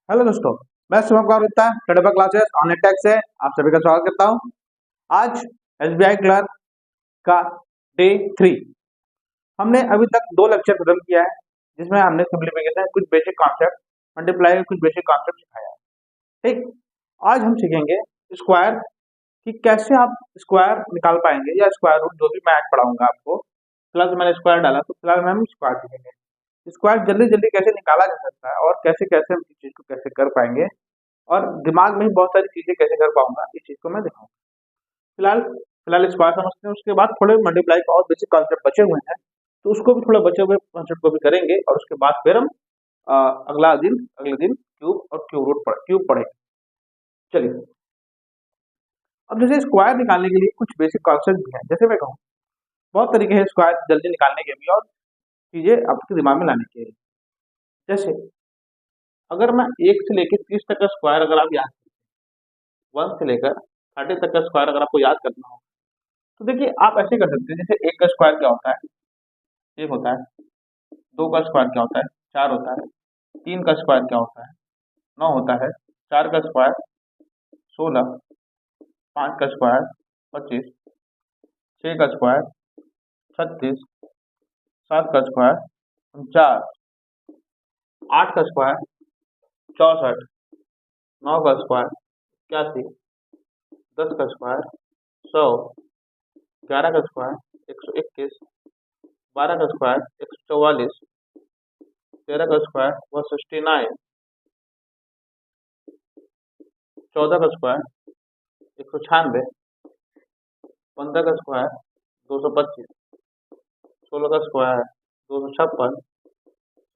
Hello दोस्तों, मैं Shubham Kaur Gupta tradeable classes online tech से आप सभी का स्वागत करता हूं। आज एसबीआई क्लर्क का डे 3 हमने अभी तक 2 लेक्चर खत्म किया है, जिसमें हमने सिंप्लीफिकेशन कुछ बेसिक कॉन्सेप्ट, मल्टीप्लाई के कुछ बेसिक कॉन्सेप्ट सिखाया है। ठीक, आज हम सीखेंगे स्क्वायर कि कैसे आप स्क्वायर निकाल पाएंगे या स्क्वायर रूट, जो भी मैं आज पढ़ाऊंगा आपको। फिलहाल तो मैंने स्क्वायर डाला, तो फिलहाल हम स्क्वायर सीखेंगे। स्क्वायर जल्दी जल्दी कैसे निकाला जा सकता है और कैसे कैसे हम इस चीज को कैसे कर पाएंगे, और दिमाग में ही बहुत सारी चीजें कैसे कर पाऊंगा, इस चीज को मैं दिखाऊंगा। फिलहाल फिलहाल स्क्वायर समझते हैं, उसके बाद थोड़े मल्टीप्लाई का और बेसिक कॉन्सेप्ट बचे हुए हैं, तो उसको भी थोड़े बचे हुए कॉन्सेप्ट को भी करेंगे, और उसके बाद फिर हम अगले दिन क्यूब और क्यूब पढ़ेंगे। चलिए, अब जैसे स्क्वायर निकालने के लिए कुछ बेसिक कॉन्सेप्ट भी हैं। जैसे मैं कहूँ, बहुत तरीके हैं स्क्वायर जल्दी निकालने के भी और चीजें आपके दिमाग में लाने के लिए। जैसे अगर मैं 1 से लेकर 30 तक का स्क्वायर अगर आप याद, 1 से लेकर 30 तक का स्क्वायर अगर आपको याद करना हो, तो देखिए आप ऐसे कर सकते हैं। जैसे 1 का स्क्वायर क्या होता है? 1 होता है। 2 का स्क्वायर क्या होता है? 4 होता है। 3 का स्क्वायर क्या होता है? 9 होता है। 4 का स्क्वायर 16। 5 का स्क्वायर 25। 6 का स्क्वायर 36। 7 का स्क्वायर 49। 8 का स्क्वायर 64। 9 का स्क्वायर 81। 10 का स्क्वायर 100। 11 का स्क्वायर 121। 12 का स्क्वायर 144। 13 का स्क्वायर 169। 14 का स्क्वायर 196। 15 का स्क्वायर 225। 16 का स्क्वायर 256।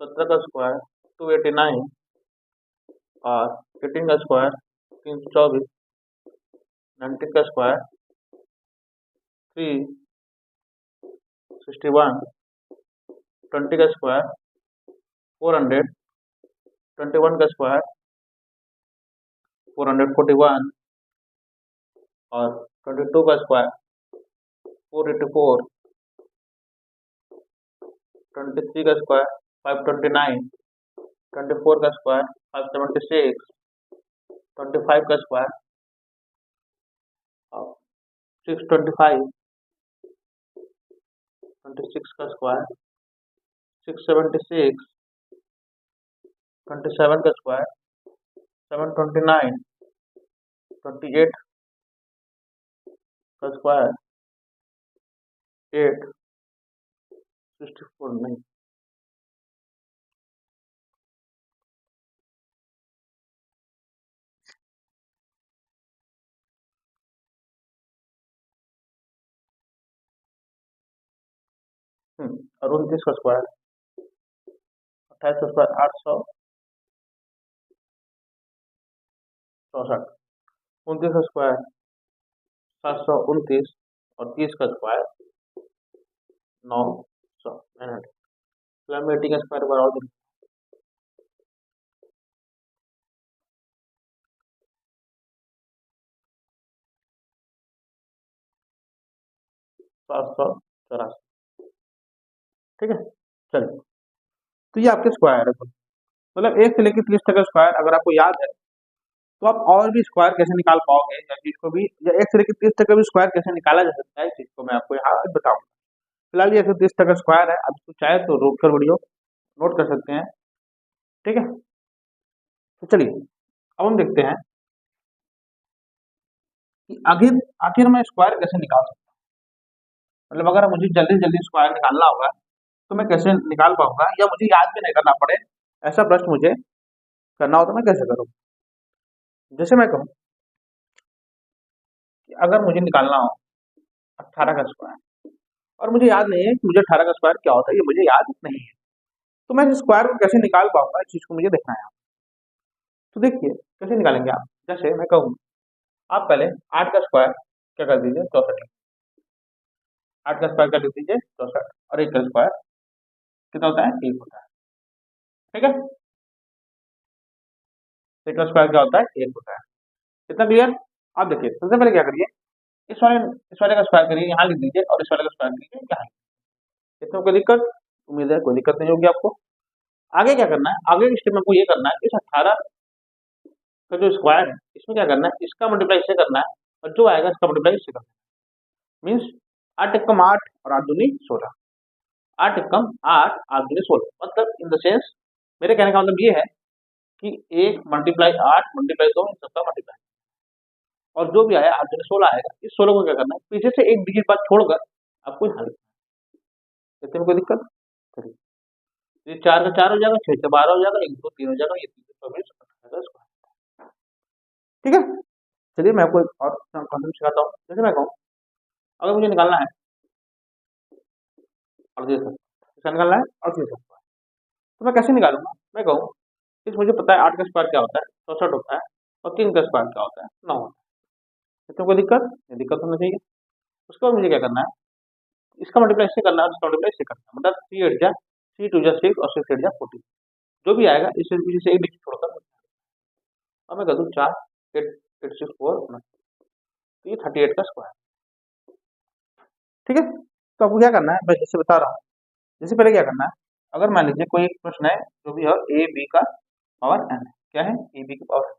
17 का स्क्वायर 289। और 18 का स्क्वायर 324। 19 का स्क्वायर 361। 20 का स्क्वायर 400। 21 का स्क्वायर 441। और 22 का स्क्वायर 484। 23 का स्क्वायर 529। 24 का स्क्वायर 576। 25 का स्क्वायर 625। 26 का स्क्वायर 676। 27 का स्क्वायर 729। 28 का स्क्वायर 864 नहीं। और 29 का स्क्वायर 28 का स्क्वायर 864। 29 का स्क्वायर 729। और 30 का स्क्वायर 900। 80 का स्क्वायर बराबर 784। ठीक है, चलिए। तो ये आपके स्क्वायर है, मतलब 1 से लेकर 30 तक का स्क्वायर अगर आपको याद है, तो आप और भी स्क्वायर कैसे निकाल पाओगे, या चीज को भी, या 1 से लेकर 30 तक का भी स्क्वायर कैसे निकाला जा सकता है, इस चीज को मैं आपको यहाँ बताऊंगा। फिलहाल ये 130 तक का स्क्वायर है, आप इसको चाहे तो रोक कर वीडियो नोट कर सकते हैं। ठीक है, तो चलिए अब हम देखते हैं कि आखिर आखिर मैं स्क्वायर कैसे निकाल सकता हूँ। मतलब अगर मुझे जल्दी जल्दी स्क्वायर निकालना होगा, तो मैं कैसे निकाल पाऊंगा, या मुझे याद भी नहीं करना पड़े, ऐसा प्रश्न मुझे करना हो तो मैं कैसे करूँ। जैसे मैं कहूँ कि अगर मुझे निकालना हो 18 का स्क्वायर, और मुझे याद नहीं है कि मुझे 18 का स्क्वायर क्या होता है, ये मुझे याद नहीं है, तो मैं इस स्क्वायर को कैसे निकाल पाऊंगा, इस चीज को मुझे देखना है। तो देखिए कैसे निकालेंगे आप। जैसे मैं कहूँ, आप पहले 8 का स्क्वायर क्या कर दीजिए, 64। 8 का स्क्वायर कर दीजिए 64, और 1 का स्क्वायर कितना होता है, 1 होता है। ठीक है, 1 का स्क्वायर क्या होता है, 1 होता है। इतना क्लियर। आप देखिए, सबसे पहले क्या करिए, इस वाले का स्क्वायर करिए, यहाँ लिख दीजिए, और इस वाले का स्क्वायर करिए यहाँ। इसमें कोई दिक्कत, उम्मीद है कोई दिक्कत नहीं होगी आपको। आगे क्या करना है, आगे के स्टेप में आपको ये करना है, इस 18 का जो स्क्वायर है इसमें क्या करना है, इसका मल्टीप्लाई इससे करना है और जो आएगा इसका मल्टीप्लाई इससे करना है। मीन्स 8 एकम 8 और 8 दूनी 16, 8 एकम 8 8 दूनी 16, मतलब इन द सेंस मेरे कहने का मतलब ये है कि 1 मल्टीप्लाई 8 मल्टीप्लाई 2 इन सबका मल्टीप्लाई, और जो भी आया 8 दूनी 16 आएगा। इस 16 को क्या करना है, पीछे से एक डिजिट बाद छोड़कर आपको हल करना है। इसमें कोई दिक्कत? चलिए, ये 4 का 4 हो जाएगा, 6 से 12 हो जाएगा, 1 2 3 हो जाएगा, ये 3 से 24 स्क्वायर। ठीक है, चलिए मैं आपको एक और कॉन्सेप्ट सिखाता हूँ। जैसे मैं कहूँ अगर मुझे निकालना है 38, इसका निकालना है 38 स्क्वायर, तो मैं कैसे निकालूंगा? मैं कहूँ इस मुझे पता है 8 का स्क्वायर क्या होता है, 64 होता है, और 3 का स्क्वायर क्या होता है, 9 होता है। इसमें कोई दिक्कत नहीं, दिक्कत होना चाहिए। उसके बाद मुझे क्या करना है, इसका मल्टीप्लाई इससे करना है और इसका मल्टीप्लाई इससे करना है, मतलब 3 8 जा 3 2 जा 6 और 6 8 जा 14, जो भी आएगा इससे पीछे से एक डिजिट छोड़कर। अब मैं कर दूँ 4 8 8 6 4 तो ये 38 का स्क्वायर। ठीक है, तो आपको क्या करना है, मैं जैसे बता रहा हूँ। जैसे पहले क्या करना है, अगर मान लीजिए कोई एक प्रश्न है जो भी है ए बी का पावर एन है, क्या है, ए बी की पावर,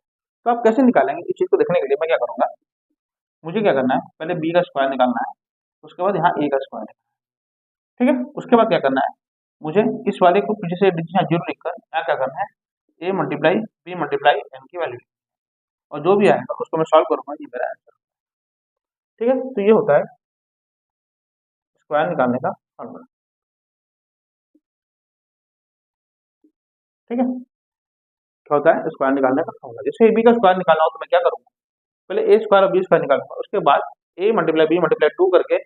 तो आप कैसे निकालेंगे इस चीज को देखने के लिए मैं क्या करूंगा, मुझे क्या करना है, पहले बी का स्क्वायर निकालना है, उसके बाद यहाँ ए का स्क्वायर निकालना है। ठीक है, उसके बाद क्या करना है, मुझे इस वाले को पीछे से यहाँ जीरो लिखकर यहाँ क्या करना है, A multiply B multiply N की वैल्यू, और जो भी आएगा उसको मैं सॉल्व करूंगा, ये मेरा आंसर। ठीक है, तो ये होता है स्क्वायर निकालने का फॉर्मूला। ठीक है, क्या होता है स्क्वायर निकालने का फॉर्मूला। जैसे ए बी का स्क्वायर निकालना हो तो मैं क्या करूंगा, पहले ए स्क्वायर और बी स्क्वायर निकालूंगा, उसके बाद ए मल्टीप्लाई बी मल्टीप्लाई 2 करके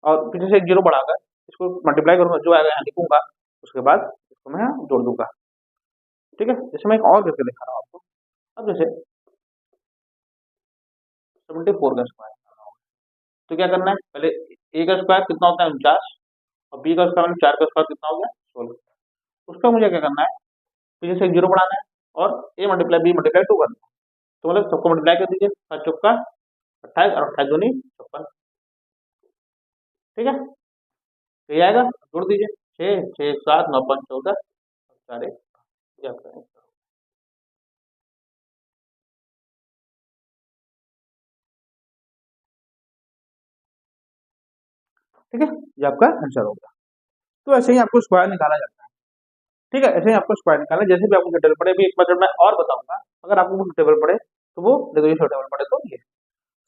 और पीछे से एक जीरो बढ़ाकर इसको मल्टीप्लाई करूंगा, जो आएगा यहाँ लिखूंगा, उसके बाद इसको मैं यहाँ जोड़ दूंगा। ठीक है, जैसे मैं एक और करके दिखा रहा हूँ आपको। अब जैसे 74 का स्क्वायर, तो क्या करना है, पहले ए का स्क्वायर कितना होता है 49, और बी का स्क्वायर 4 का स्क्वायर कितना हो गया 16, उसका मुझे क्या करना है, पीछे से एक जीरो बढ़ाना है और ए मल्टीप्लाई बी मल्टीप्लाई 2 करना है, तो मतलब सबको मल्टीप्लाई कर दीजिए, 7 चौका 28 और 28 दूनी 56। ठीक है, तो ये आएगा, जोड़ दीजिए 6 6 7 9 5 14 4 1, ये आपका आंसर। ठीक है, ये आपका आंसर होगा। तो ऐसे ही आपको स्क्वायर निकाला जाता है। ठीक है, ऐसे ही आपको स्क्वायर निकालना है। जैसे भी आपको टेबल पड़े, भी एक मेथड मैं और बताऊंगा, अगर आपको टेबल पड़े तो वो देखो, ये टेबल पड़े तो ये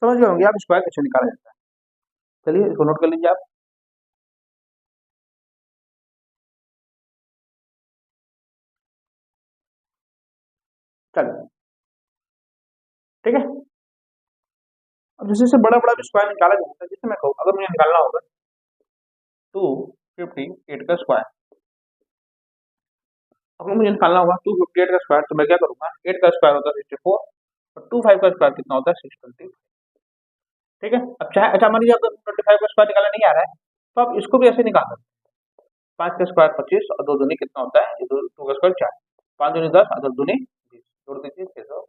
समझ गए होंगे आप स्क्वायर कैसे निकाला जाता है। चलिए इसको नोट कर लीजिए आप। चलिए, ठीक है, अब जैसे से बड़ा बड़ा भी स्क्वायर निकाला जाता है। जैसे मैं कहूँ अगर मुझे निकालना होगा 258 का स्क्वायर, अगर मुझे निकालना होगा 258 का स्क्वायर, तो मैं क्या करूंगा, 8 का स्क्वायर होता है 64 और 25 का स्क्वायर कितना होता है 620। ठीक है, अब चाहे अच्छा मान लीजिए अगर 25 का स्क्वायर निकालना नहीं आ रहा है, तो आप इसको भी ऐसे निकाल सकते हैं। 5 का स्क्वायर 25 और 2 दूनी कितना होता है, 2 का स्क्वायर 4, 5 दूनी 10 और 10 दूनी 20, जोड़ दीजिए 600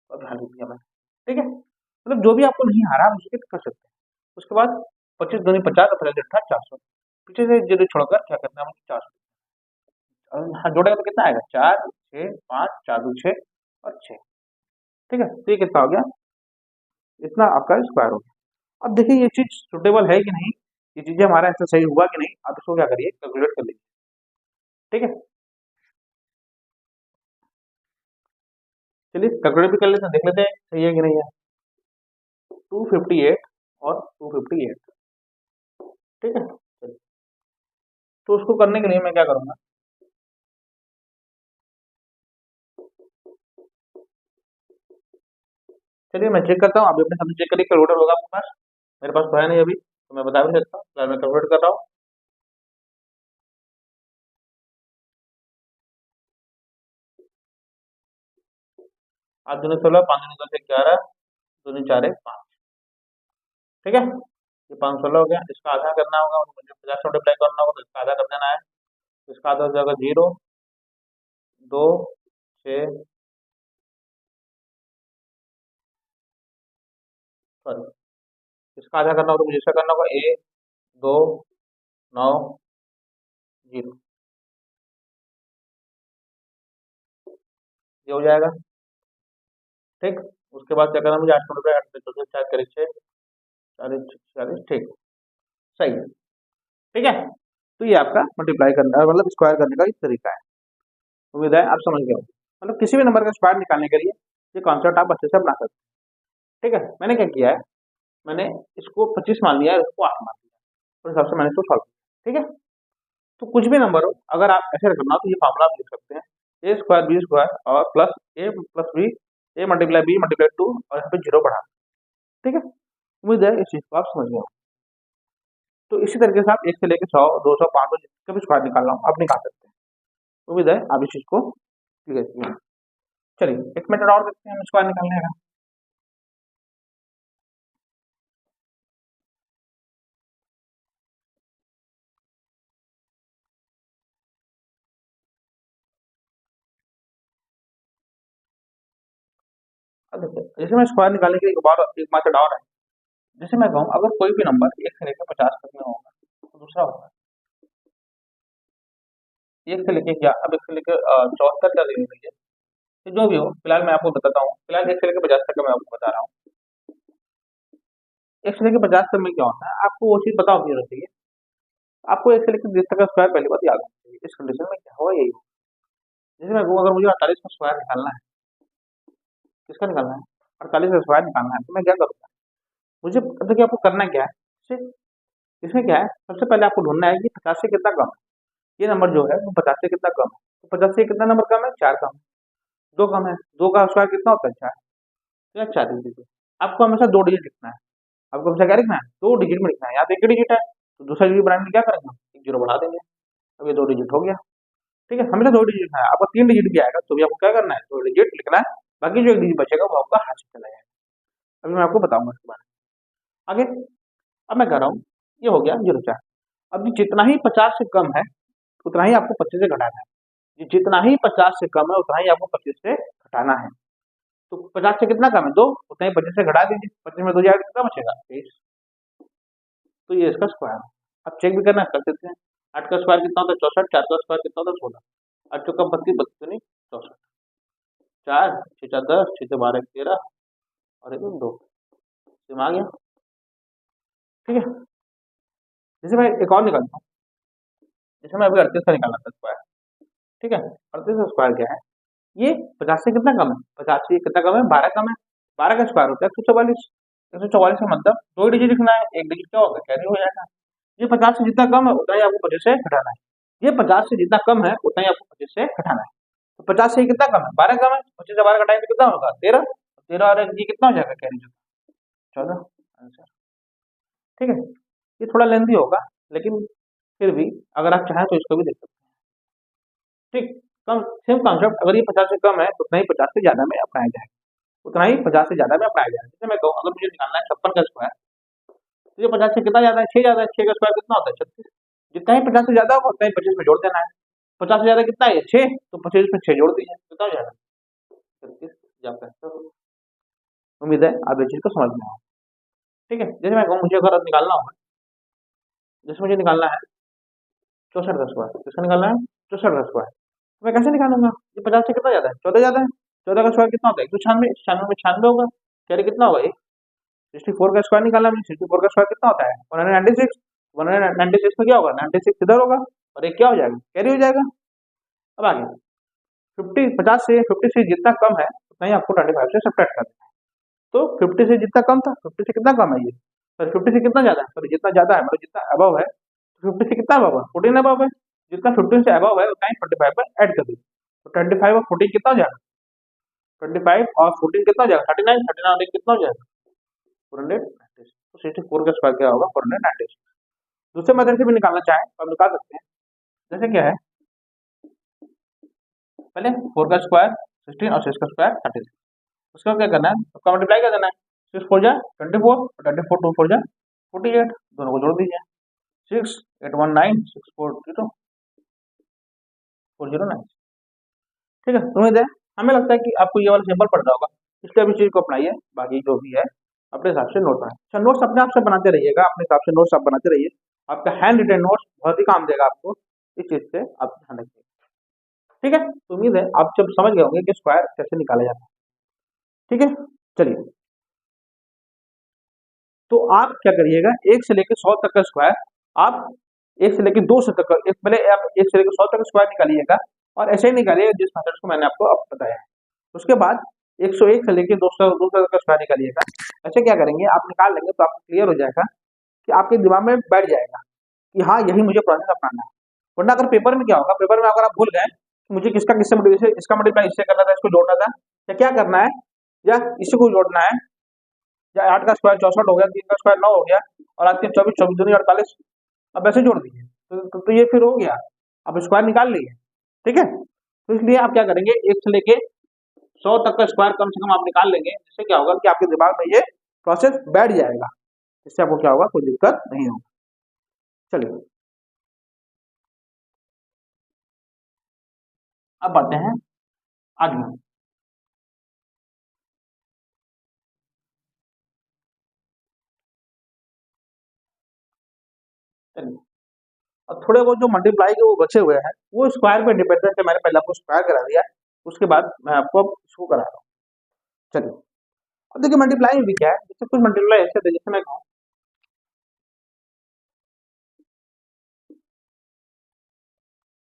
और ध्यान लिख दिया मैंने। ठीक है, मतलब जो भी आपको नहीं आ रहा आप उसको कर सकते हैं। उसके बाद 25 दूनी 50 और 400, पीछे से जीरो छोड़कर क्या करना है मुझे 400, हाँ जोड़ेगा तो कितना आएगा 4 6 5 4 2 6 और 6। ठीक है, तो ये कितना हो गया, इतना आपका स्क्वायर हो गया। अब देखिए ये चीज सुटेबल है कि नहीं, ये चीजें हमारा आंसर सही हुआ कि नहीं, आप इसको क्या करिए कैलकुलेट कर लीजिए। ठीक है, चलिए कैलकुलेट भी कर लेते हैं, देख लेते हैं सही है कि नहीं है। 258 और 258। ठीक है, चलिए, तो उसको करने के लिए मैं क्या करूंगा, चलिए मैं चेक करता हूँ, आप भी अपने सामने चेक करिए कैलकुलेटर होगा आपके पास। मेरे पास तो है नहीं अभी, तो मैं बता भी नहीं सकता, मैं कैलकुलेट कर रहा हूँ। 8 दूनी 16, 5 दूनी 10 11, दूनी 4 1 5। ठीक है, ये 516 हो गया, इसका आधा करना होगा, मुझे 50 मल्टीप्लाई करना होगा, तो इसका आधा कर देना है। इसका आधा हो जाएगा 0 2 6, सॉरी, इसका आधा करना होगा तो मुझे इसका करना होगा 1 2 9 0, ये हो जाएगा। ठीक। उसके बाद क्या करना मुझे 8 मल्टीप्लाई 8 से 4 4 करें 6 40 40, ठीक सही है। ठीक है, तो ये आपका मल्टीप्लाई करना मतलब स्क्वायर करने का एक तरीका है। उम्मीद है आप समझ गए हो। मतलब किसी भी नंबर का स्क्वायर निकालने के लिए ये कॉन्सेप्ट आप अच्छे से अपना सकते हैं। ठीक है, मैंने क्या किया है, मैंने इसको 25 मान लिया है, इसको 8 मान लिया, उस हिसाब से मैंने इसको सॉल्व किया। ठीक है, तो कुछ भी नंबर हो अगर आप ऐसे रखना तो ये फार्मूला आप लिख सकते हैं, ए स्क्वायर बी स्क्वायर और plus B A multiply B multiply 2 और यहाँ पे जीरो बढ़ा। ठीक है, उम्मीद है इस चीज को आप समझ गए हो। तो इसी तरीके से आप 1 से लेकर 100 200 500 जितने भी स्क्वायर निकालना हो आप निकाल सकते हैं। उम्मीद है आप इस चीज को क्लियर किए। चलिए एक मेथड और देखते हैं हम स्क्वायर निकालने का। अब देखिए जैसे मैं स्क्वायर निकालने के लिए एक मेथड और है। जैसे मैं कहूँ अगर कोई भी नंबर 1 से लेकर 50 तक में होगा तो दूसरा होगा 1 से लेके क्या, अब 1 से लेकर 74 तक ले लीजिए, तो जो भी हो फिलहाल मैं आपको बताता हूँ, फिलहाल 1 से लेकर 50 तक का मैं आपको बता रहा हूँ। 1 से लेकर 50 तक में क्या होता है आपको वो चीज पता होती रहती है। आपको 1 से लेकर 20 तक का स्क्वायर पहली बात याद होना चाहिए। इस कंडीशन में क्या होगा यही होगा। जैसे मैं कहूँ अगर मुझे 48 का स्क्वायर निकालना है, किसका निकालना है 48 का स्क्वायर निकालना है, तो मैं क्या करूँगा, मुझे देखिए आपको करना क्या है, इसमें क्या है सबसे पहले आपको ढूंढना है कि 50 से कितना कम है। ये नंबर जो है वो 50 से कितना कम है, तो 50 से कितना नंबर कम है, 4 कम है, 2 कम है, 2 का स्क्वायर कितना होता है 4, तो 4 लिख दीजिए। आपको हमेशा 2 डिजिट लिखना है, आपको हमेशा क्या लिखना है 2 डिजिट में लिखना है। यहाँ पे 1 डिजिट है तो दूसरा डिजिट बनाने में क्या करेंगे, एक जीरो बढ़ा देंगे, अब ये 2 डिजिट हो गया। ठीक है, हमेशा 2 डिजिट है, आपका 3 डिजिट भी आएगा तो भी आपको क्या करना है 2 डिजिट लिखना है, बाकी जो एक डिजिट बचेगा वो आपका हाथ से चला जाएगा। अभी मैं आपको बताऊंगा इसके बारे में आगे। अब मैं कह रहा हूँ ये हो गया 0 4। अब ये जितना ही 50 से कम है उतना ही आपको 25 से घटाना है, ये जितना ही 50 से कम है उतना ही आपको 25 से घटाना है। तो 50 से कितना कम है 2, उतना ही 25 से घटा दीजिए, 25 में 2 जाएगा कितना बचेगा 23। तो ये इसका स्क्वायर है। अब चेक भी करना कर सकते हैं, 8 का स्क्वायर कितना होता है 64, 4 का स्क्वायर कितना होता है 16, 8 चौका 32, 32 नहीं 64, 4 6 4 10, 6 से 12 13 और एक 2 आ गया। ठीक है, जैसे मैं एक और निकालता हूँ, जैसे मैं अभी 38 का निकालना था स्क्वायर। ठीक है, 38 का स्क्वायर क्या है, ये 50 से कितना कम है, 50 से कितना कम है 12 कम है, 12 का स्क्वायर होता है 144, 144 का मतलब 2 डिजिट लिखना है, एक डिजिट क्या होगा कैरी हो जाएगा। ये 50 से जितना कम है उतना ही आपको 25 से घटाना है, ये 50 से जितना कम है उतना ही आपको 25 से घटाना है। तो 50 से कितना कम है 12 कम है, 25 से 12 घटाएंगे तो कितना होगा 13, 13 और ये कितना हो जाएगा कैरी 14 आंसर। ठीक है, ये थोड़ा लेंथी होगा लेकिन फिर भी अगर आप चाहें तो इसको भी देख सकते हैं। ठीक, कम सेम कॉन्सेप्ट, अगर ये 50 से कम है तो उतना ही 50 से ज्यादा में अपनाया जाएगा, उतना ही 50 से ज्यादा में अपनाया जाएगा। जैसे मैं कहूँ अगर मुझे निकालना है 56 का स्क्वायर, तो ये 50 से कितना ज्यादा है 6 ज्यादा है, 6 का स्क्वायर कितना होता है 36, जितना ही 50 से ज्यादा होगा उतना ही 25 में जोड़ देना है। 50 से ज्यादा कितना है 6, तो 25 में 6 जोड़ दीजिए कितना हो जाएगा 36 जाता है। उम्मीद है आप इस चीज को समझ में आओ। ठीक है, जैसे मैं कहूँ मुझे अगर निकालना होगा, जैसे मुझे निकालना है 64 का स्क्वायर, किसका निकालना है 64 का स्क्वायर, तो मैं कैसे निकालूंगा, ये 50 से कितना ज्यादा है 14 ज्यादा है, 14 का स्क्वायर कितना होता है 196, 96 में 96 होगा, कैरी कितना होगा 64 का स्क्वायर निकालना है, 64 का स्क्वायर कितना होता है 196, 196 में क्या होगा 96 इधर होगा और एक क्या हो जाएगा कैरी हो जाएगा। अब आगे 50 से 50 से जितना कम है उतना ही आपको 25 से सब्ट्रैक्ट करना है। तो 50 से जितना कम था 50 से कितना कम है ये, सॉरी 50 से कितना ज्यादा है, सॉरी जितना ज्यादा है मतलब जितना अबव है, तो 50 से कितना अबव है 14 अबव है, जितना 15 से अबव है उतना ही 45 पर ऐड कर दीजिए, तो 25 और 14 कितना हो जाएगा 25 और 14 कितना हो जाएगा 39, 39 और एक कितना हो जाएगा 490, तो 64 का स्क्वायर क्या होगा 490। दूसरे मेथड से भी निकालना चाहें तो आप निकाल सकते हैं। जैसे क्या है, पहले 4 का स्क्वायर 16 और 6 का स्क्वायर 36, उसका क्या करना है उसका मल्टीप्लाई कर देना है, 6 4 जा 24 और 24 2 4 जा 48, दोनों को जोड़ दीजिए 6 8 1 9 6 4 0 4 0 9। ठीक है, उम्मीद है हमें लगता है कि आपको ये वाला सिंपल पड़ रहा होगा, इसलिए अभी चीज को अपनाइए, बाकी जो भी है अपने हिसाब से नोट बनाए। अच्छा नोट्स अपने आप से बनाते रहिएगा, अपने हिसाब से नोट्स आप बनाते रहिए, आपका हैंड रिटन नोट्स बहुत ही काम देगा आपको, इस चीज से आप ध्यान रखिए। ठीक है, तो उम्मीद है आप जब समझ गए होंगे कि स्क्वायर कैसे निकाला जाता है। ठीक है, चलिए। तो आप क्या करिएगा, 1 से लेके 100 तक का स्क्वायर आप 1 से लेके 200 तक का पहले आप 1 से लेके 100 तक स्क्वायर निकालिएगा और ऐसे ही निकालिएगा जिस मेथड को मैंने आपको अब बताया है। उसके बाद 101 से लेके 200 तक का स्क्वायर निकालिएगा। ऐसे क्या करेंगे, आप निकाल लेंगे तो आपको क्लियर हो जाएगा कि आपके दिमाग में बैठ जाएगा कि हाँ यही मुझे प्रोसेस अपनाना है। वरना अगर पेपर में क्या होगा, पेपर में अगर आप भूल गए कि मुझे किसका किससे मल्टीप्लाई, इसका मल्टीप्लाई इससे करना था, इसको जोड़ना था या क्या करना है या इसी को जोड़ना है, या 8 का स्क्वायर 64 हो गया, 3 का स्क्वायर 9 हो गया और आज के 24 24 दूनी 48, अब ऐसे जोड़ दीजिए तो ये फिर हो गया, अब स्क्वायर निकाल लिए। ठीक है, तो इसलिए आप क्या करेंगे, 1 से लेके 100 तक का स्क्वायर कम से कम आप निकाल लेंगे, जिससे क्या होगा कि आपके दिमाग में ये प्रोसेस बैठ जाएगा, इससे आपको क्या होगा, कोई दिक्कत नहीं होगा। चलिए अब आते हैं आगे। चलिए अब थोड़े बहुत जो मल्टीप्लाई के वो बचे हुए हैं वो स्क्वायर पे डिपेंड है, मैंने पहले आपको स्क्वायर करा दिया, उसके बाद मैं आपको अब इसको करा रहा हूँ। चलिए अब देखिए मल्टीप्लाई में भी क्या है, जैसे कुछ मल्टीप्लाई ऐसे थे, जैसे मैं कहूँ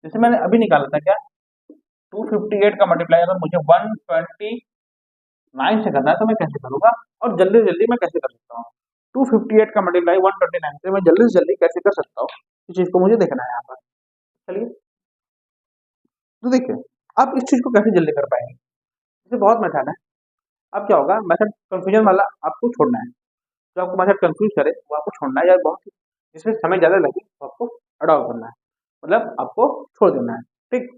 जैसे मैंने अभी निकाला था क्या, 258 का मल्टीप्लाई अगर मुझे 129 से करना है तो मैं कैसे करूंगा और जल्दी जल्दी मैं कैसे कर सकता हूँ। 258 का मल्टीप्लाई 129 से मैं जल्दी से जल्दी कैसे कर सकता हूँ, इस चीज को मुझे देखना है यहाँ पर। चलिए तो देखिए आप इस चीज को कैसे जल्दी कर पाएंगे, इससे बहुत मेथड है। अब क्या होगा, मेथड कंफ्यूजन वाला आपको छोड़ना है, जो आपको मेथड कंफ्यूज करे वो आपको छोड़ना है, या बहुत जिसमें समय ज्यादा लगे वो आपको अडॉप्ट करना है, मतलब आपको छोड़ देना है। ठीक,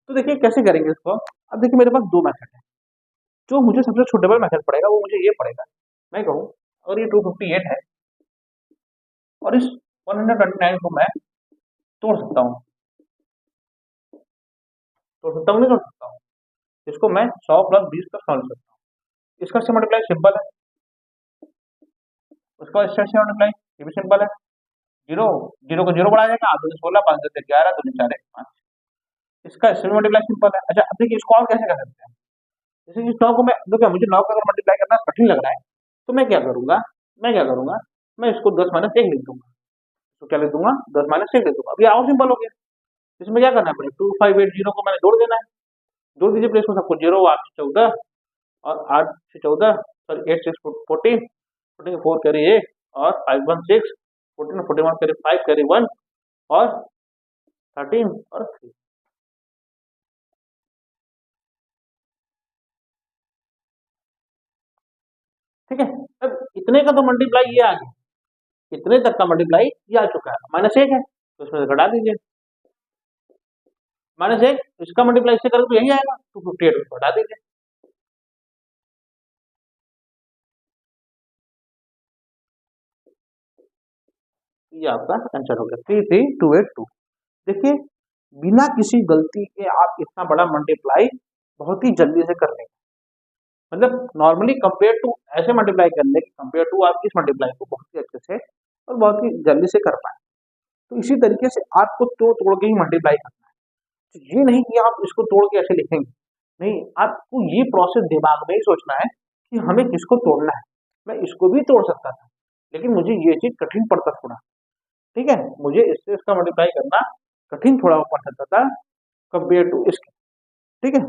तो देखिए कैसे करेंगे इसको। अब देखिए मेरे पास दो मेथड है, जो मुझे सबसे सुटेबल मेथड पड़ेगा वो मुझे ये पड़ेगा, मैं कहूँ और ये 258 है और इस 129 को मैं तोड़ सकता हूँ, तोड़ सकता हूँ नहीं तोड़ सकता हूँ, इसको मैं 100 प्लस 20 का सॉल्व सकता हूँ। इसका से मल्टीप्लाई सिंपल है, उसका इससे मल्टीप्लाई ये भी सिंपल है। जीरो जीरो को जीरो बढ़ा जाएगा, आप 16 5 10 11 2 4 5, इसका इससे भी मल्टीप्लाई सिंपल है। अच्छा अब देखिए इसको और कैसे कर सकते हैं, जैसे कि 9 को मैं देखो मुझे 9 का अगर मल्टीप्लाई करना कठिन लग रहा है तो मैं क्या करूंगा, मैं क्या करूंगा, मैं इसको 10 माइनस 1 लिख दूंगा, तो क्या लिख दूंगा, 10 माइनस 1 लिख दूंगा। अब ये और सिंपल हो गया, इसमें क्या करना पड़ेगा, 2580 को मैंने जोड़ देना है, जोड़ दीजिए प्लेस में सबको, 0 8 से 14 और 8 से 14 सॉरी 8 6 14 14 4 कैरी 1 और 5 1 6 14 41 कैरी 5 कैरी 1 और 13 और 3। ठीक है, अब इतने का तो मल्टीप्लाई ये आ गया, इतने तक का मल्टीप्लाई ये आ चुका है, माइनस 1 है तो इसमें से घटा दीजिए, माइनस 1 इसका मल्टीप्लाई इससे करें तो यही आएगा, 258 उसको हटा दीजिए, ये आपका आंसर हो गया 33282। देखिए बिना किसी गलती के आप इतना बड़ा मल्टीप्लाई बहुत ही जल्दी से कर लेंगे, मतलब नॉर्मली कंपेयर टू ऐसे मल्टीप्लाई करने के कंपेयर टू आप इस मल्टीप्लाई को बहुत ही अच्छे से और बहुत ही जल्दी से कर पाए। तो इसी तरीके से आपको तोड़ तोड़ के ही मल्टीप्लाई करना है, तो ये नहीं कि आप इसको तोड़ के ऐसे लिखेंगे, नहीं, आपको ये प्रोसेस दिमाग में ही सोचना है कि हमें किसको तोड़ना है। मैं इसको भी तोड़ सकता था लेकिन मुझे ये चीज कठिन पड़ता थोड़ा, ठीक है, मुझे इससे इसका मल्टीप्लाई करना कठिन थोड़ा पड़ सकता था कंपेयर टू इसके। ठीक है,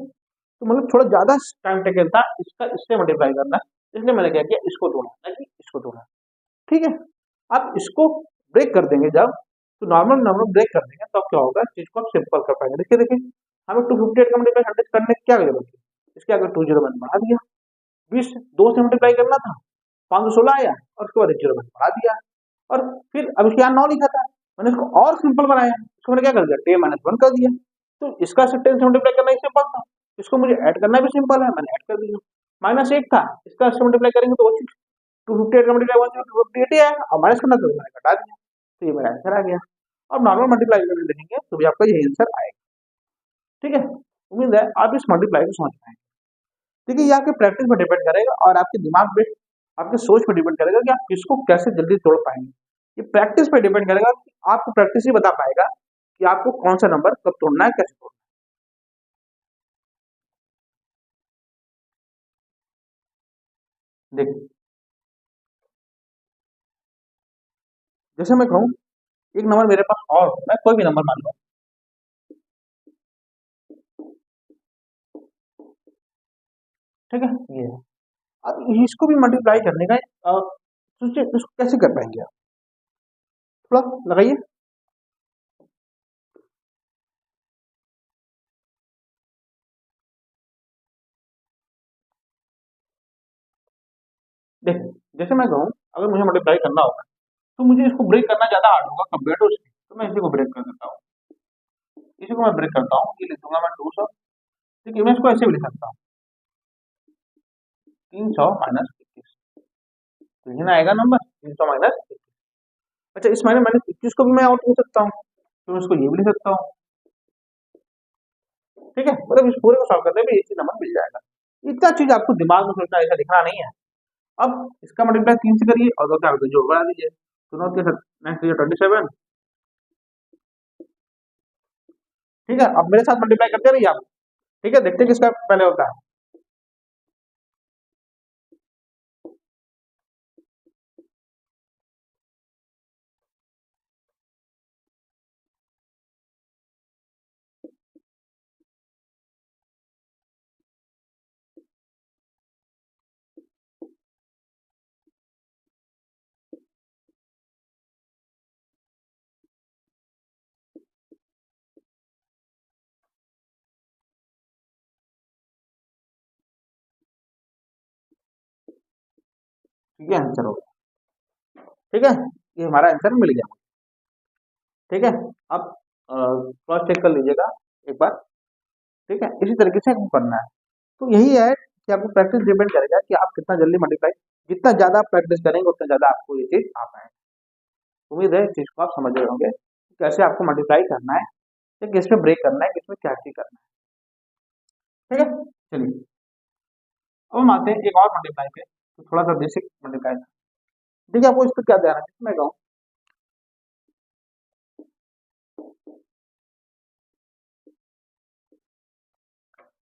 तो मतलब थोड़ा ज्यादा टाइम टेकन था इसका इससे मल्टीप्लाई करना, इसलिए मैंने क्या किया, इसको तोड़ा ना कि इसको तोड़ा। ठीक है, आप इसको ब्रेक कर देंगे जब, तो नॉर्मल नॉर्मल ब्रेक कर देंगे तो क्या होगा, चीज को आप सिंपल कर पाएंगे। देखिए देखिए हमें 258 का मल्टीप्लाई 100 करने की क्या जरूरत है, इसके आगे 2 जीरो मैंने बढ़ा दिया, 20 2 से मल्टीप्लाई करना था 516 आया और उसके बाद 1 जीरो मैंने बढ़ा दिया, और फिर अब इसके यहाँ 9 लिखा था, मैंने इसको और सिंपल बनाया, इसको मैंने क्या कर दिया 10 माइनस 1 कर दिया, तो इसका से 10 से मल्टीप्लाई करना ही सिंपल था, इसको मुझे ऐड करना भी सिंपल है, मैंने ऐड कर दिया। माइनस 1 था, इसका से मल्टीप्लाई करेंगे तो 258 का मल्टीप्लाई 1 258 आएगा और माइनस करना तो मैंने घटा दिया, तो ये मेरा आंसर आ गया। अब नॉर्मल मल्टीप्लाई करके देखेंगे तो भी आपका यही आंसर आएगा। ठीक है, उम्मीद है आप इस मल्टीप्लाई को समझ पाएंगे। देखिए ये आपके प्रैक्टिस पर डिपेंड करेगा और आपके दिमाग पे, आपके सोच पर डिपेंड करेगा कि आप किसको कैसे जल्दी तोड़ पाएंगे। ये प्रैक्टिस पे डिपेंड करेगा, आपको प्रैक्टिस ही बता पाएगा कि आपको कौन सा नंबर कब तोड़ना है, कैसे तोड़ना है। देख, जैसे मैं कहूँ एक नंबर मेरे पास और होता है, कोई भी नंबर मान लो, ठीक है, ये है। अब इसको भी मल्टीप्लाई करने का सोचिए इसको कैसे कर पाएंगे आप, थोड़ा लगाइए। देखिए, जैसे मैं कहूँ अगर मुझे मल्टीप्लाई करना होगा तो मुझे इसको ब्रेक करना ज्यादा हार्ड होगा कंपेयर टू इसके, तो मैं इसी को ब्रेक कर देता हूँ, इसी को मैं ब्रेक करता हूँ, ये लिख दूंगा मैं 200। देखिए मैं इसको ऐसे भी लिख सकता हूँ, 300 माइनस 21, तो ये ना आएगा नंबर 300 माइनस 21। अच्छा, इस माइनस माइनस 21 को भी मैं आउट लिख सकता हूँ, तो मैं इसको ये भी लिख सकता हूँ, ठीक है, मतलब इस पूरे को सॉल्व करने में एक ही नंबर मिल जाएगा। इतना चीज आपको दिमाग में सोचना, ऐसा लिखना नहीं है। अब इसका मल्टीप्लाई 3 से करिए और दो क्या जोड़ बढ़ा दीजिए, तो 9 के 27, ठीक है। अब मेरे साथ मल्टीप्लाई करते रहिए आप, ठीक है, देखते हैं किसका पहले होता है। ठीक है, आंसर हो गया, ठीक है, ये हमारा आंसर मिल गया, ठीक है। अब क्रॉस चेक कर लीजिएगा एक बार, ठीक है, इसी तरीके से आपको करना है। तो यही है कि आपको प्रैक्टिस डिपेंड करेगा कि आप कितना जल्दी मल्टीप्लाई, जितना ज्यादा आप प्रैक्टिस करेंगे उतना ज्यादा आपको ये चीज आ पाएगा। उम्मीद है इस चीज को आप समझ रहे होंगे कि कैसे आपको मल्टीप्लाई करना है, या किस में ब्रेक करना है, किस में क्या चीज करना है, ठीक है। चलिए अब हम आते हैं एक और मल्टीप्लाई पे, तो थोड़ा सा बेसिक मल्टीप्लाई। देखिए आपको इस पर क्या ध्यान है, मैं कहूँ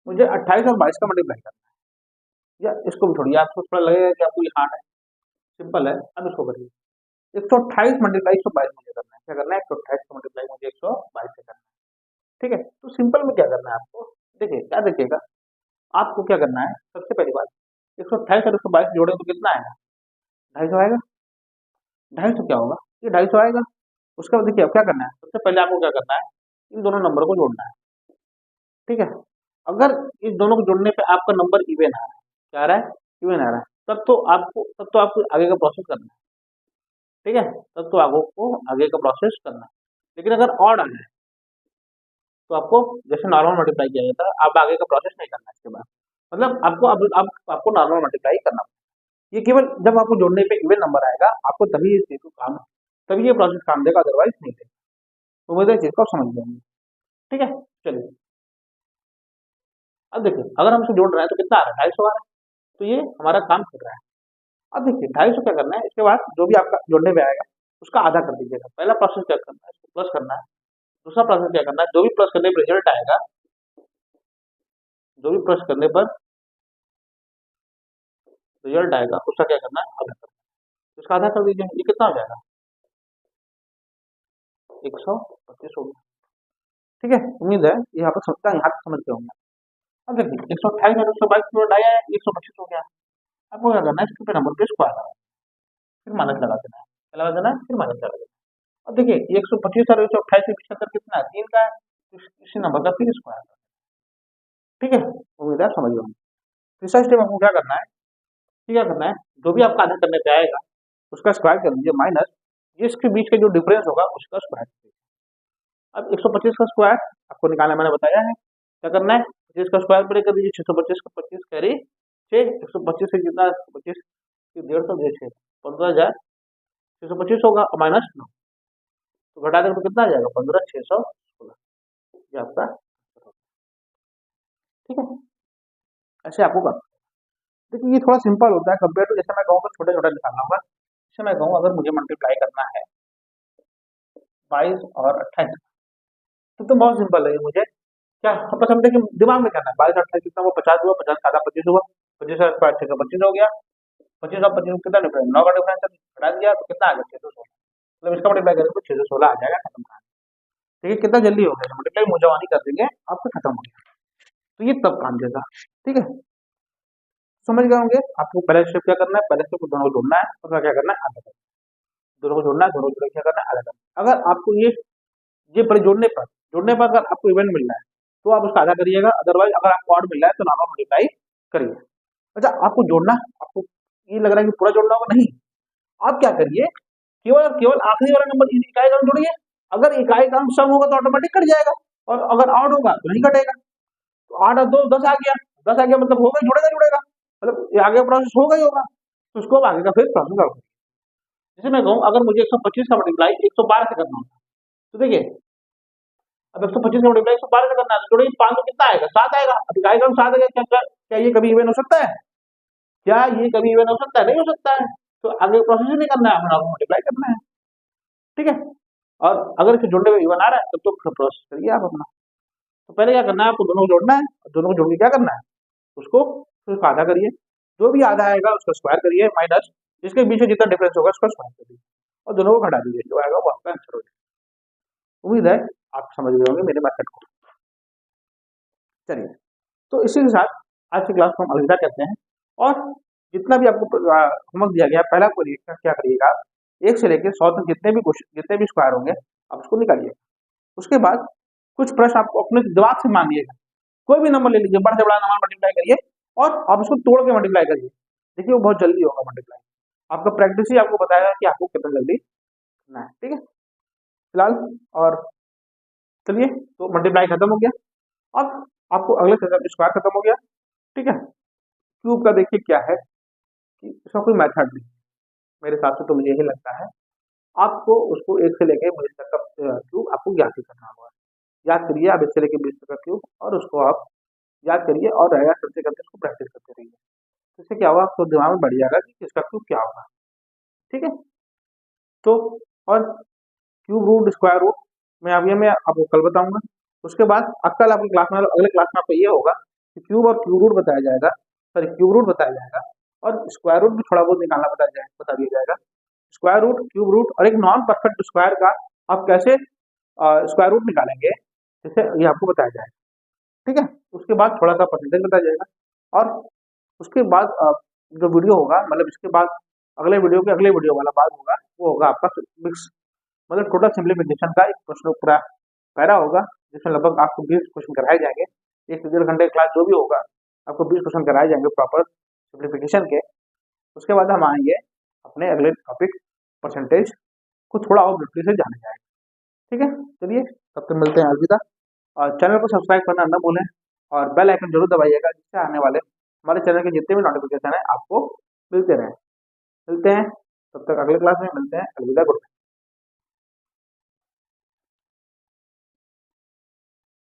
मुझे 28 और 22 का मल्टीप्लाई करना है, या इसको भी छोड़िए, आपको थोड़ा लगेगा कि आपको ये हार्ड है, सिंपल है, अब इसको करिए। 128 मल्टीप्लाई 122 मुझे करना है, क्या करना है, 128 का मल्टीप्लाई मुझे 122 से करना है, ठीक है। तो सिंपल में क्या करना है आपको, देखिए क्या देखिएगा, आपको क्या करना है, सबसे पहली बात 128 और 122 जोड़े तो कितना आएगा, 250 आएगा। 250 क्या होगा, ये 250 आएगा। उसके बाद देखिए अब क्या करना है, सबसे पहले आपको क्या करना है, इन दोनों नंबर को जोड़ना है, ठीक है। अगर इस दोनों को जोड़ने पे आपका नंबर इवन आ रहा है, क्या आ रहा है, इवन आ रहा है, तब तो आपको आगे का प्रोसेस करना है, ठीक है, तब तो आपको आगे का प्रोसेस करना है। लेकिन अगर ऑड आ रहा है तो आपको जैसे नॉर्मल मल्टीप्लाई किया जाता है, आप आगे का प्रोसेस नहीं करना है इसके बाद, मतलब अब आपको नॉर्मल मल्टीप्लाई करना है। ये केवल जब आपको जोड़ने पे इवन नंबर आएगा आपको तभी इस चीज को काम, तभी ये प्रोसेस काम देगा, अदरवाइज नहीं देगा। तो मुझे इस चीज को आप समझ लेंगे, ठीक है। चलिए अब देखिए अगर हम इसे जोड़ रहे हैं तो कितना आ रहा है, 250 आ रहा है, तो ये हमारा काम कर रहा है। अब देखिए 250 क्या करना है, इसके बाद जो भी आपका जोड़ने पे आएगा उसका आधा कर दीजिएगा। पहला प्रोसेस क्या करना है, इसको प्लस करना है। दूसरा प्रोसेस क्या करना है, जो भी प्लस करने पर रिजल्ट आएगा, जो भी प्लस करने पर रिजल्ट आएगा उसका क्या करना है, आधा करना है। उसका आधा कर दीजिए, ये कितना हो जाएगा, 125 हो गया, ठीक है। उम्मीद है यहाँ पर समझता यहाँ तक समझ के होंगे। अब देखिए 128 और 122 में ढाई आया, 125 हो गया। आपको क्या करना है, इसके नंबर पे स्क्वायर लगाना है, फिर माइनस लगा देना है, क्या लगा देना है, फिर माइनस लगा देना है। अब देखिए 125 और 128 के बीच का अंतर कितना है, 3 का है, तो इसी नंबर का फिर स्क्वायर, ठीक है। उम्मीद है आप समझ गए होंगे। तीसरा स्टेप आपको क्या करना है, क्या करना है, जो भी आपका आधा करने पे आएगा उसका स्क्वायर कर लीजिए, माइनस इसके बीच का जो डिफरेंस होगा उसका स्क्वायर कर लीजिए। अब 125 का स्क्वायर आपको निकालना मैंने बताया है, क्या करना है, 25 का स्क्वायर पड़े कर दीजिए, 625 का 25 कैरी 6, 125 से जितना 25 150 दे 6, 15,000, 625 होगा और माइनस 9, तो घटा देंगे तो कितना आ जाएगा, 15,616, ये आपका, ठीक है। ऐसे आपको करना, देखिए ये थोड़ा सिंपल होता है कंपेयर टू, जैसे मैं कहूँ तो छोटा छोटा निकालना होगा। जैसे मैं कहूँ अगर मुझे मल्टीप्लाई करना है 22 और 28, तो बहुत सिंपल है, मुझे क्या बस हम देखिए दिमाग में करना है, 22 28 कितना हुआ, 50 हुआ, 50 का आधा 25 हुआ, 25 और 5 का 25 हो गया, 25 और 25 कितना डिफरेंस, 9 का डिफरेंस घटा दिया तो कितना आ गया 616, मतलब इसका मल्टीप्लाई करेंगे तो 616 आ जाएगा, खत्म कहानी। ठीक है, कितना जल्दी हो गया, मल्टीप्लाई मुजवानी कर देंगे आपका खत्म हो गया। तो ये तब काम देगा। ठीक है, समझ गए होंगे। आपको पहले स्टेप क्या करना है, पहले स्टेप दोनों को जोड़ना है, उसका क्या करना है आधा करना है, दोनों को जोड़ना है, दोनों को क्या करना है आधा करना है। अगर आपको ये पर जोड़ने पर अगर आपको इवेंट मिल रहा है तो आप उसका आधा करिएगा, अदरवाइज अगर आपको ऑड मिल रहा है तो नॉर्मल मल्टीप्लाई करिए। अच्छा, आपको जोड़ना, आपको ये लग रहा है कि पूरा जोड़ना होगा, नहीं, आप क्या करिए, केवल और केवल आखिरी वाला नंबर इकाई का जोड़िए। अगर इकाई का सम होगा तो ऑटोमेटिक कट जाएगा, और अगर ऑड होगा तो नहीं कटेगा। तो 8 और 2 10 आ गया, 10 आ गया मतलब होगा, जुड़ेगा, मतलब ये आगे प्रोसेस होगा ही होगा, तो उसको अब आगे का फिर प्रोसेस करो। जैसे मैं कहूँ अगर मुझे 125 का मल्टीप्लाई 112 से करना होता, तो देखिए अब 125 का मल्टीप्लाई 112 से करना है, तो जोड़िए 5 कितना आएगा, 7 आएगा। अब इकाई का 7 आएगा, क्या ये कभी इवन हो सकता है? क्या ये कभी इवन हो सकता है? नहीं हो सकता है। तो आगे प्रोसेस ही नहीं करना है, हमें नॉर्मल मल्टीप्लाई करना है। ठीक है, और अगर इसे जोड़ने में इवन आ रहा है तब तो प्रोसेस करिए आप अपना। तो पहले क्या करना है, आपको दोनों को जोड़ना है, दोनों को जोड़ के क्या करना है, उसको सिर्फ आधा करिए, जो भी आधा आएगा उसका स्क्वायर करिए, माइनस जिसके बीच में जितना डिफरेंस होगा उसका स्क्वायर करिए, और दोनों को घटा दीजिए, जो आएगा वो आपका आंसर हो जाएगा। उम्मीद है आप समझ गए होंगे मेरे मेथड को। चलिए, तो इसी के साथ आज की क्लास को हम अलविदा कहते हैं, और जितना भी आपको होमवर्क दिया गया पहला को क्या करिएगा, 1 से लेकर 100 तक जितने भी स्क्वायर होंगे आप उसको निकालिए। उसके बाद कुछ प्रश्न आपको अपने दिमाग से मानिएगा, कोई भी नंबर ले लीजिए, बड़ा से बड़ा नंबर मल्टीप्लाई करिए और आप उसको तोड़ के मल्टीप्लाई करिए, देखिए वो बहुत जल्दी होगा मल्टीप्लाई। आपका प्रैक्टिस ही आपको बताएगा कि आपको कितना जल्दी करना है। ठीक है, फिलहाल और चलिए, तो मल्टीप्लाई खत्म हो गया, अब आपको अगले स्क्वायर खत्म हो गया। ठीक है, क्यूब का देखिए क्या है कि इसका कोई मेथड नहीं, मेरे हिसाब से तो मुझे यही लगता है, आपको उसको 1 से लेके 20 तक का क्यूब आपको ज्ञात ही करना होगा। याद करिए आप 1 से लेके 20 तक का क्यूब, और उसको आप याद करिए और रहेगा करते करते उसको प्रैक्टिस करते रहिए, इससे क्या होगा, आपको दिमाग में बढ़ जाएगा कि इसका क्यूब क्या होगा। ठीक है, तो और क्यूब रूट स्क्वायर रूट मैं आपको कल बताऊंगा। उसके बाद कल आपकी क्लास में, अगले क्लास में आपको ये होगा कि क्यूब और क्यूब रूट बताया जाएगा, सॉरी क्यूब रूट बताया जाएगा, और स्क्वायर रूट भी थोड़ा बहुत निकालना बता दिया जाएगा। स्क्वायर रूट, क्यूब रूट और एक नॉन परफेक्ट स्क्वायर का आप कैसे स्क्वायर रूट निकालेंगे, जैसे ये आपको बताया जाएगा। ठीक है, उसके बाद थोड़ा सा परसेंटेज बताया जाएगा, और उसके बाद जो वीडियो होगा, मतलब इसके बाद अगले वीडियो वाला बाद होगा, वो होगा आपका मिक्स, मतलब टोटल सिंप्लीफिकेशन का एक प्रश्न पूरा पैरा होगा, जिसमें लगभग आपको 20 क्वेश्चन कराए जाएंगे। 1 से 1.5 घंटे क्लास जो भी होगा आपको 20 क्वेश्चन कराए जाएंगे प्रॉपर सिंप्लीफिकेशन के। उसके बाद हम आएंगे अपने अगले टॉपिक परसेंटेज को थोड़ा और ब्रीफली से जाने जाएंगे। ठीक है, चलिए तब तक मिलते हैं, अलविदा। और चैनल को सब्सक्राइब करना न भूलें, और बेल आइकन जरूर दबाइएगा, जिससे आने वाले हमारे चैनल के जितने भी नोटिफिकेशन है आपको मिलते रहें। मिलते हैं, तब तक अगले क्लास में मिलते हैं, अलविदा, गुड।